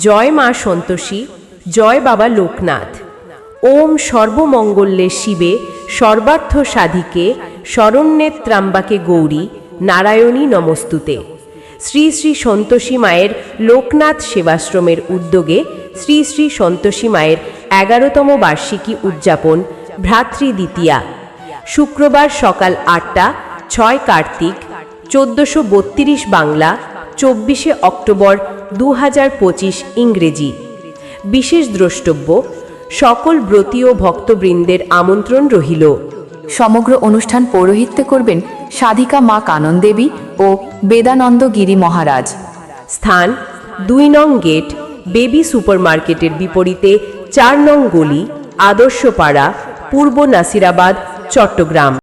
জয় মা সন্তোষী, জয় বাবা লোকনাথ। ওম সর্বমঙ্গলে শিবে সর্বার্থ সাধিকে শরণ্যে ত্রাম্বাকে গৌরী নারায়ণী নমস্তুতে। শ্রী শ্রী সন্তোষী মায়ের লোকনাথ সেবাশ্রমের উদ্যোগে শ্রী শ্রী সন্তোষী মায়ের 11তম বার্ষিকী উদযাপন ভ্রাতৃদ্বিতীয়া, শুক্রবার সকাল 8টা, 6 কার্তিক 1432 বাংলা, 24 অক্টোবর 2025 ইংরেজি। বিশেষ দ্রষ্টব্য, সকল ব্রতী ও ভক্তবৃন্দের আমন্ত্রণ রহিল। সমগ্র অনুষ্ঠান পৌরোহিত্যে করবেন সাধিকা মা কানন দেবী ও বেদানন্দ গিরি মহারাজ। স্থান 2 নং গেট, বেবি সুপারমার্কেটের বিপরীতে 4 নং গলি, আদর্শপাড়া, পূর্ব নাসিরাবাদ, চট্টগ্রাম।